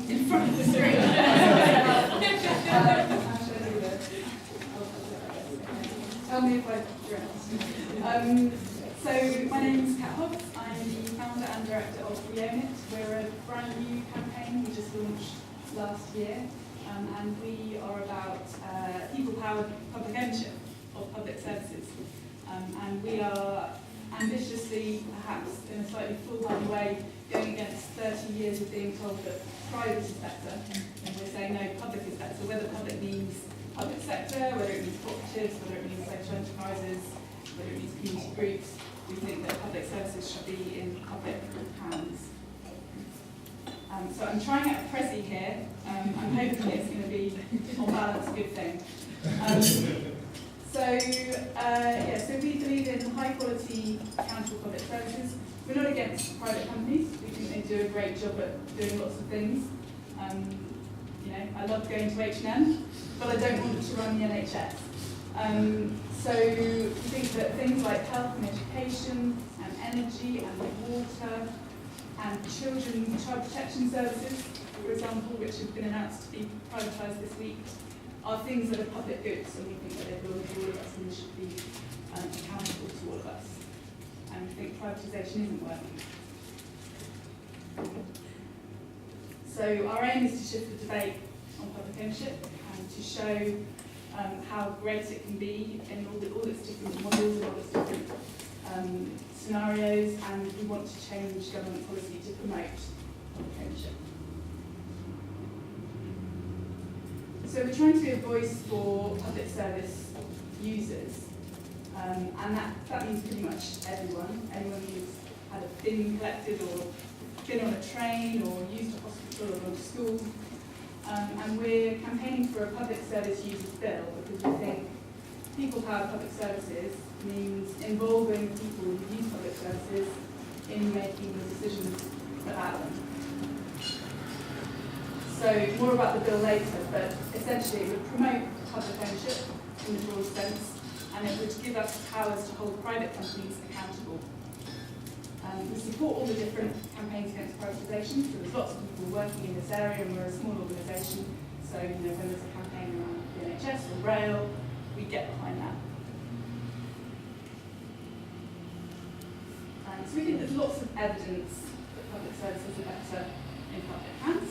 in front of the screen. Tell me if I've drowned. So my name is Hobbs. I'm the founder and director of We Own It. We're a brand new campaign we just launched last year, and we are about people-powered public ownership of public services. And we are ambitiously, perhaps in a slightly foolhardy way, going against 30 years of being told that private is better, and we're saying no, public is better. Whether public means public sector, whether it means cooperatives, whether it means social enterprises, whether it means community groups, we think that public services should be in public hands. So I'm trying out a Prezi here. I'm hoping it's going to be, on balance, a good thing. So we believe in high-quality, accountable public services. We're not against private companies. We think they do a great job at doing lots of things. I love going to H&M, but I don't want to run the NHS. So we think that things like health and education, and energy, and water, and child protection services, for example, which have been announced to be privatised this week, are things that are public goods, and we think that they belong to all of us and they should be accountable to all of us. And we think privatisation isn't working. So our aim is to shift the debate on public ownership and to show how great it can be in all its different models, all its different scenarios, and we want to change government policy to promote public ownership. So we're trying to be a voice for public service users, and that means pretty much everyone who's had a bin collected or been on a train or used a hospital or gone to school. And we're campaigning for a public service users bill because we think people-powered public services means involving people who use public services in making the decisions about them. So more about the bill later, but essentially it would promote public ownership in the broad sense, and it would give us powers to hold private companies accountable. We support all the different campaigns against privatisation, so there's lots of people working in this area, and we're a small organisation, so when there's a campaign around the NHS or rail, we get behind that. So we think there's lots of evidence that public services are better in public hands,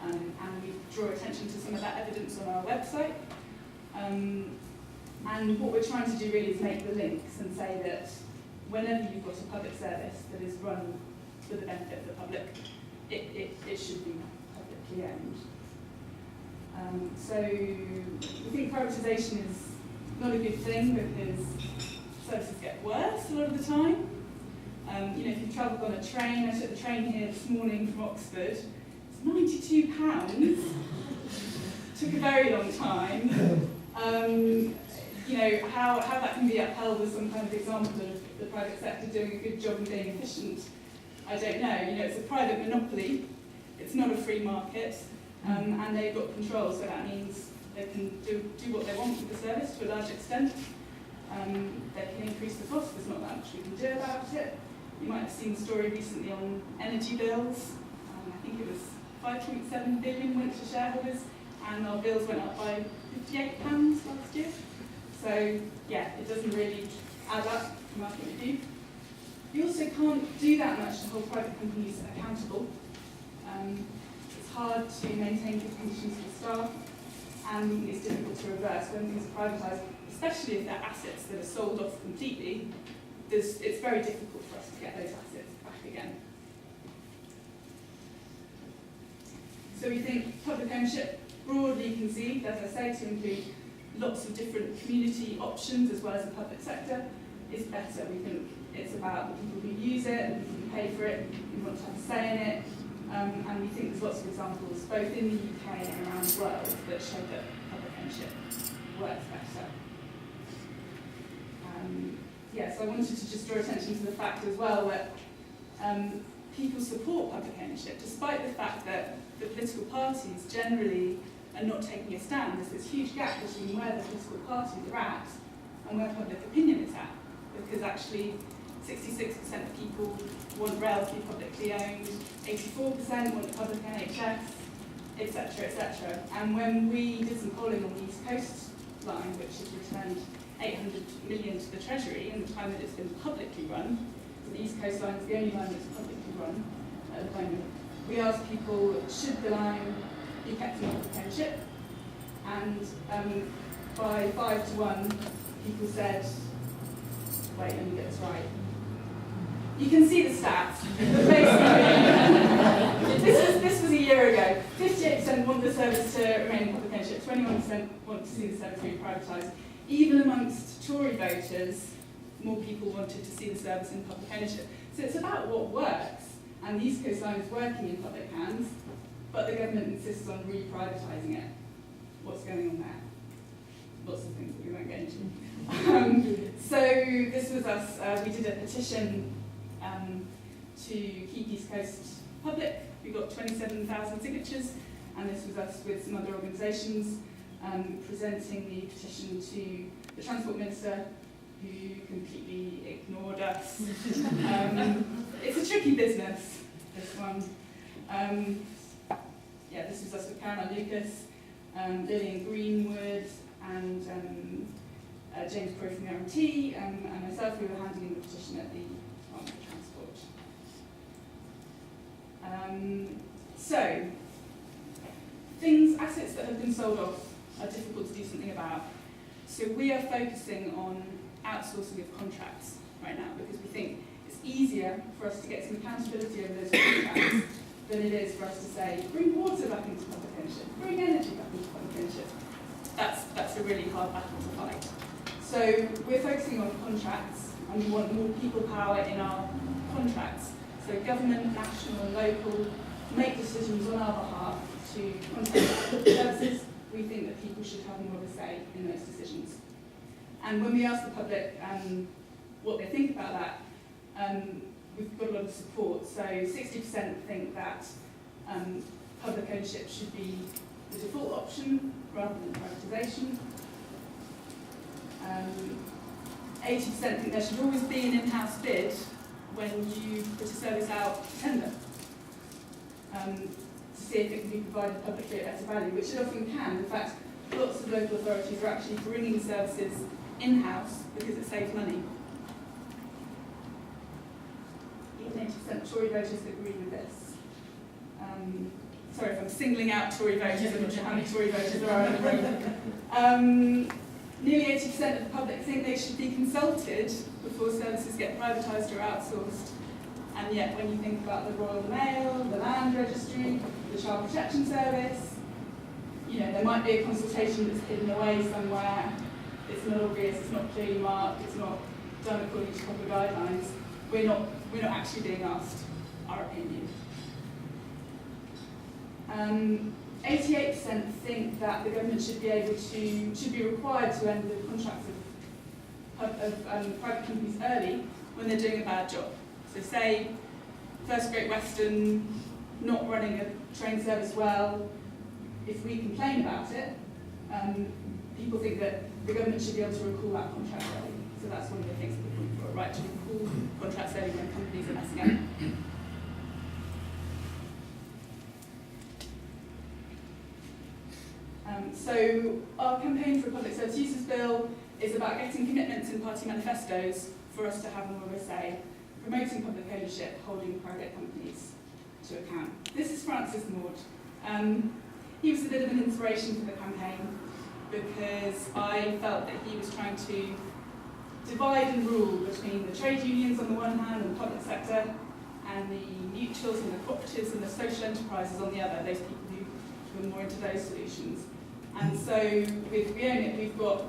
and we draw attention to some of that evidence on our website. And what we're trying to do really is make the links and say that whenever you've got a public service that is run for the benefit of the public, it should be publicly owned. So we think privatisation is not a good thing because services get worse a lot of the time. If you've travelled on a train, I took the train here this morning from Oxford, it's £92. Took a very long time. How that can be upheld as some kind of example of the private sector doing a good job and being efficient, I don't know. It's a private monopoly, it's not a free market, and they've got control, so that means they can do what they want with the service to a large extent. They can increase the cost, there's not that much we can do about it. You might have seen the story recently on energy bills. I think it was 5.7 billion went to shareholders, and our bills went up by £58 last year. So, yeah, it doesn't really add up from our point of view. You also can't do that much to hold private companies accountable. It's hard to maintain good conditions for staff, and it's difficult to reverse when things are privatised, especially if they're assets that are sold off completely. It's very difficult for us to get those assets back again. So we think public ownership, broadly conceived, as I say, to include lots of different community options as well as the public sector, is better. We think it's about the people who use it, the people who pay for it, who want to have a say in it, and we think there's lots of examples, both in the UK and around the world, that show that public ownership works better. So I wanted to just draw attention to the fact as well that people support public ownership, despite the fact that the political parties generally are not taking a stand. There's this huge gap between where the political parties are at and where public opinion is at, because actually 66% of people want rail to be publicly owned, 84% want the public NHS, etc., etc. And when we did some polling on the East Coast line, which has returned 800 million to the Treasury in the time that it's been publicly run, so the East Coast line is the only line that's publicly run at the moment, we asked people, should the line be kept in public ownership? And by 5 to 1, people said, wait, let me get this right. You can see the stats. this was a year ago. 58% want the service to remain in public ownership, 21% want to see the service re-privatised. Even amongst Tory voters, more people wanted to see the service in public ownership. So it's about what works, and the East Coast Line is working in public hands, but the government insists on re-privatising it. What's going on there? Lots of things that we won't get into. So this was us. We did a petition to keep East Coast public. We got 27,000 signatures, and this was us with some other organisations presenting the petition to the Transport Minister, who completely ignored us. It's a tricky business, this one. Yeah, this was us with Caroline Lucas, Lillian Greenwood, and James Crowe from the RMT, and myself, who were handling the petition at the Department of Transport. So, assets that have been sold off are difficult to do something about. So we are focusing on outsourcing of contracts right now, because we think it's easier for us to get some accountability over those contracts than it is for us to say, bring water back into public ownership, bring energy back into public ownership. That's a really hard battle to fight. So we're focusing on contracts, and we want more people power in our contracts. So government, national and local make decisions on our behalf to contract services. We think that people should have more of a say in those decisions. And when we ask the public what they think about that, we've got a lot of support. So 60% think that public ownership should be the default option rather than privatisation. 80% think there should always be an in-house bid when you put a service out to tender, to see if it can be provided publicly at better value, which it often can. In fact, lots of local authorities are actually bringing services in-house because it saves money. Even 80% of Tory voters agree with this. Sorry if I'm singling out Tory voters, I'm not sure how many Tory voters there are in the room. Nearly 80% of the public think they should be consulted before services get privatised or outsourced. And yet when you think about the Royal Mail, the Land Registry, the Child Protection Service, you know, there might be a consultation that's hidden away somewhere, it's not obvious, it's not clearly marked, it's not done according to proper guidelines. We're not actually being asked our opinion. 88% think that the government should be required to end the contracts of private companies early when they're doing a bad job. So say First Great Western not running a train service well, if we complain about it, people think that the government should be able to recall that contract early. So that's one of the things that we've got a right to recall contracts early when companies are messing up. So our campaign for a public service users bill is about getting commitments in party manifestos for us to have more of a say, promoting public ownership, holding private companies to account. This is Francis Maud. He was a bit of an inspiration for the campaign because I felt that he was trying to divide and rule between the trade unions on the one hand and the public sector, and the mutuals and the cooperatives and the social enterprises on the other, those people who are more into those solutions. And so with We Own It, we've got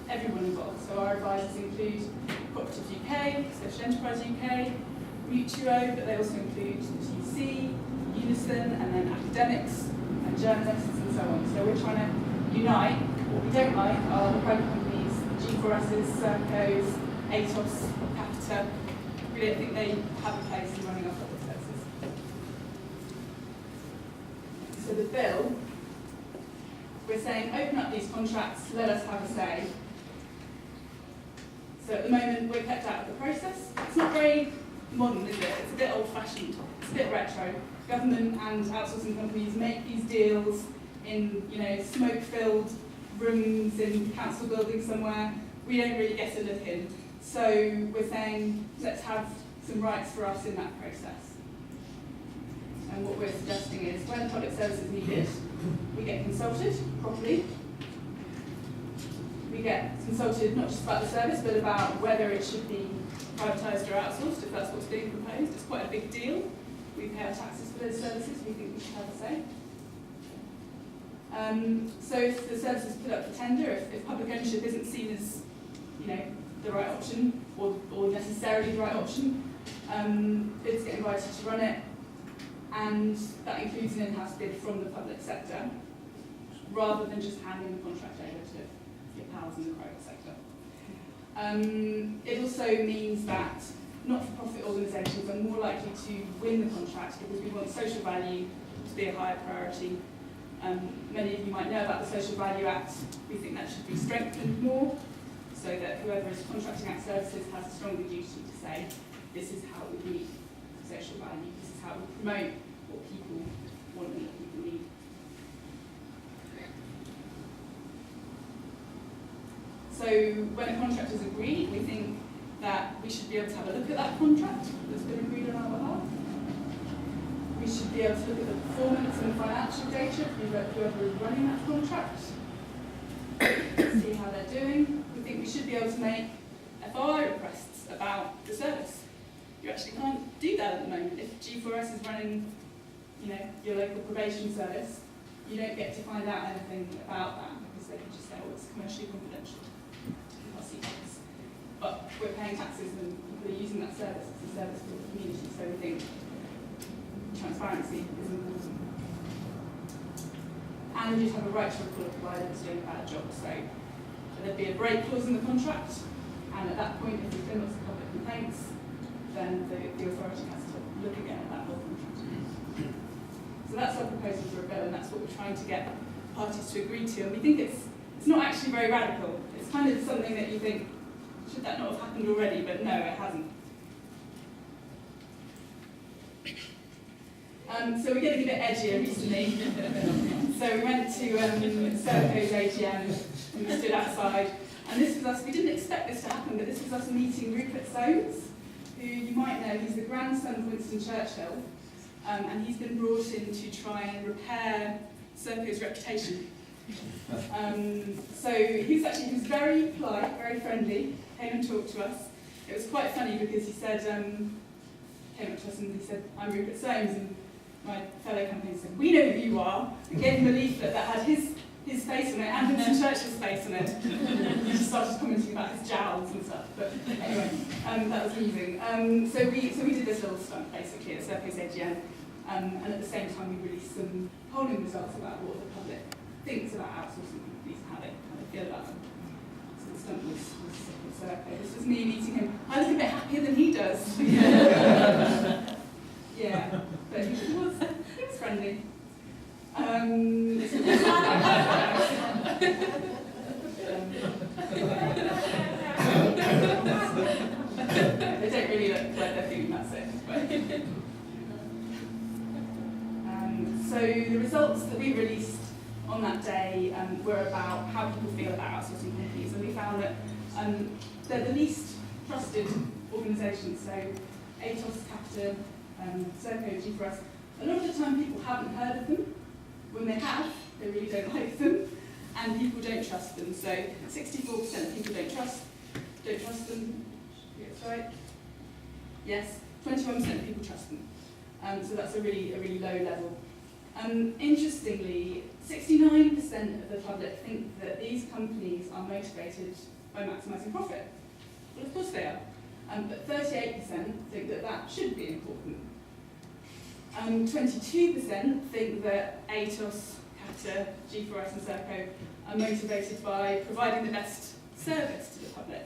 everyone involved. So our advisors include Cooperatives UK, Social Enterprise UK, Mutuo, but they also include TC, Unison, and then academics and journalists and so on. So we're trying to unite. What we don't like are the private companies, G4Ss, Sercos, ATOS, Capita. We don't think they have a place in running our public services. So the bill, we're saying open up these contracts, let us have a say. So at the moment we're kept out of the process. It's not very modern, is it? It's a bit old-fashioned, it's a bit retro. government and outsourcing companies make these deals in, smoke-filled rooms in council buildings somewhere. We don't really get a look in. So we're saying, let's have some rights for us in that process. And what we're suggesting is, when public service is needed, we get consulted properly. We get consulted not just about the service, but about whether it should be privatised or outsourced, if that's what's being proposed. It's quite a big deal. We pay our taxes for those services. We think we should have a say. So if the service is put up for tender, if public ownership isn't seen as, the right option or necessarily the right option, bids get invited to run it, and that includes an in-house bid from the public sector, rather than just handing the contract over to your pals in the private sector. It also means that not-for-profit organisations are more likely to win the contract because we want social value to be a higher priority. Many of you might know about the Social Value Act. We think that should be strengthened more, so that whoever is contracting out services has a stronger duty to say, this is how we meet social value, this is how we promote what people want and what people need. So when a contract is agreed, we think that we should be able to have a look at that contract that's been agreed on our behalf. We should be able to look at the performance and financial data of whoever is running that contract, see how they're doing. We think we should be able to make FOI requests about the service. You actually can't do that at the moment. If G4S is running, your local probation service, you don't get to find out anything about that because they can just say, oh, it's commercially confidential. You can't see things. But we're paying taxes and people are using that service. It's a service for the community, so we think transparency is important. And you'd have a right to report a provider that's doing a bad job. So there'd be a break clause in the contract, and at that point, if there's been lots of public complaints, then the authority has to look again at that whole contract. So that's our proposal for a bill, and that's what we're trying to get parties to agree to. And we think it's not actually very radical. It's kind of something that you think, should that not have happened already? But no, it hasn't. So we're getting a bit edgier recently. So we went to Serco's AGM and we stood outside. And this was us, we didn't expect this to happen, but this was us meeting Rupert Soames, who you might know, he's the grandson of Winston Churchill. And he's been brought in to try and repair Serco's reputation. So he was very polite, very friendly, came and talked to us. It was quite funny because he said, came up to us and he said, I'm Rupert Soames, and my fellow companies said, we know who you are, and gave him a leaflet that had his face on it and Winston Churchill's face on it. He just started commenting about his jowls and stuff, but anyway, that was amusing. So we did this little stunt basically at Serco's AGM, and at the same time we released some polling results about what the public thinks about outsourcing companies and how they feel about them. So the stunt was Serco. This was me meeting him. I look a bit happier than he does. Yeah, but he was friendly. They don't really look like they're feeling that sick. So the results that we released on that day were about how people feel about outsourcing companies, and we found that they're the least trusted organisations. So ATOS, Capita, Serco, G4S, a lot of the time people haven't heard of them. When they have, they really don't like them, and people don't trust them. So 64% of people don't trust them. That's right. Yes, 21% of people trust them. So that's a really low level. Interestingly, 69% of the public think that these companies are motivated by maximising profit. Well, of course they are. But 38% think that that should be important. 22% think that ATOS, Capita, G4S and Serco are motivated by providing the best service to the public.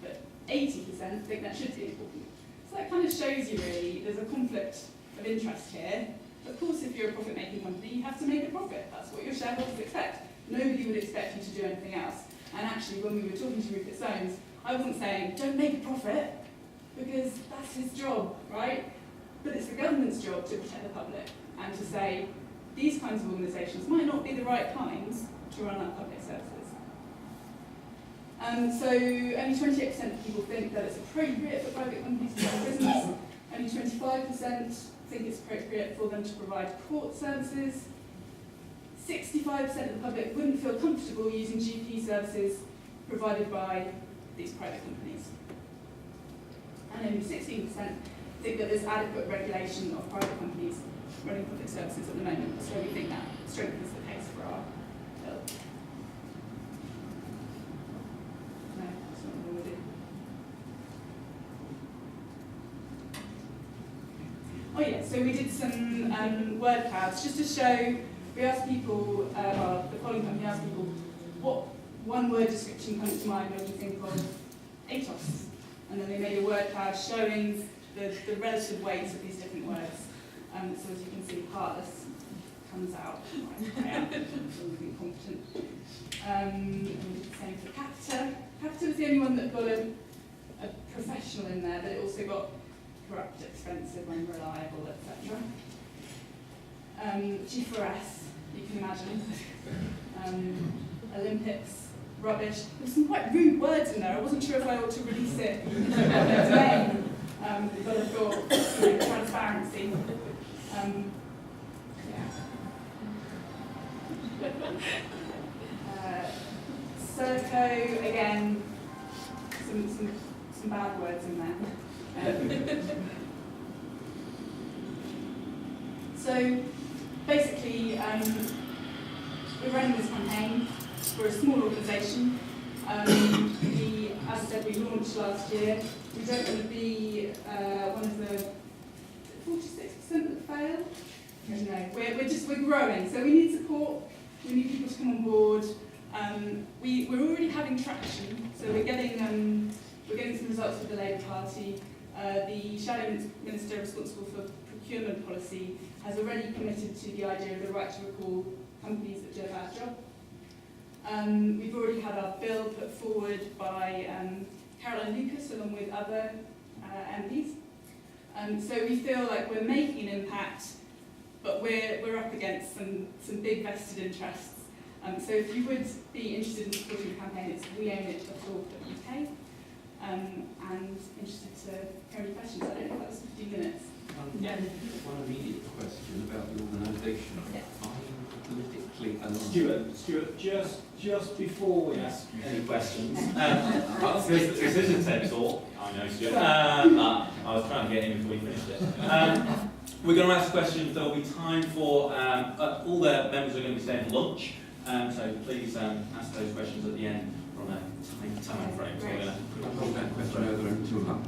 But 80% think that should be important. So that kind of shows you really there's a conflict of interest here. Of course, if you're a profit-making company, you have to make a profit. That's what your shareholders expect. Nobody would expect you to do anything else. And actually, when we were talking to Rupert Soames, I wasn't saying, don't make a profit, because that's his job, right? But it's the government's job to protect the public and to say these kinds of organisations might not be the right kinds to run our public services. So only 28% of people think that it's appropriate for private companies to run business. Only 25% think it's appropriate for them to provide court services. 65% of the public wouldn't feel comfortable using GP services provided by these private companies. And only 16% think that there's adequate regulation of private companies running public services at the moment. So we think that strengthens the case for our bill. No, that's not what we'll do. Oh yeah, so we did some word clouds just to show. We asked people, the polling company asked people, what one word description comes to mind when you think of ATOS? And then they made a word cloud showing the relative weights of these different words. So as you can see, heartless comes out. I am competent. And we did the same for capita. Capita was the only one that got a professional in there, but it also got corrupt, expensive, unreliable, etc. G4S, you can imagine. Olympics, rubbish. There's some quite rude words in there. I wasn't sure if I ought to release it in the public domain, but I thought, transparency. Serco, again, some bad words in there. So basically, we're running this campaign. We're a small organisation. As I said, we launched last year. We don't want to be one of the 46% that fail. No, we're growing. So we need support. We need people to come on board. We're already having traction. So we're getting some results with the Labour Party. The Shadow Minister responsible for procurement policy has already committed to the idea of the right to recall companies that do a bad job. We've already had our bill put forward by Caroline Lucas along with other MPs. So we feel like we're making an impact, but we're up against some big vested interests. So if you would be interested in supporting the campaign, it's weownit.org.uk. And interested to hear any questions. I don't know if that was 15 minutes. One immediate question about the organisation. Yeah. Are you politically aligned? Stuart, just before we ask any questions, this is intense talk, I know, Stuart, but I was trying to get in before we finished it. We're going to ask questions. There will be time for, all the members are going to be staying for lunch, so please ask those questions at the end from a time frame. So we're going to Hold that question over until lunch.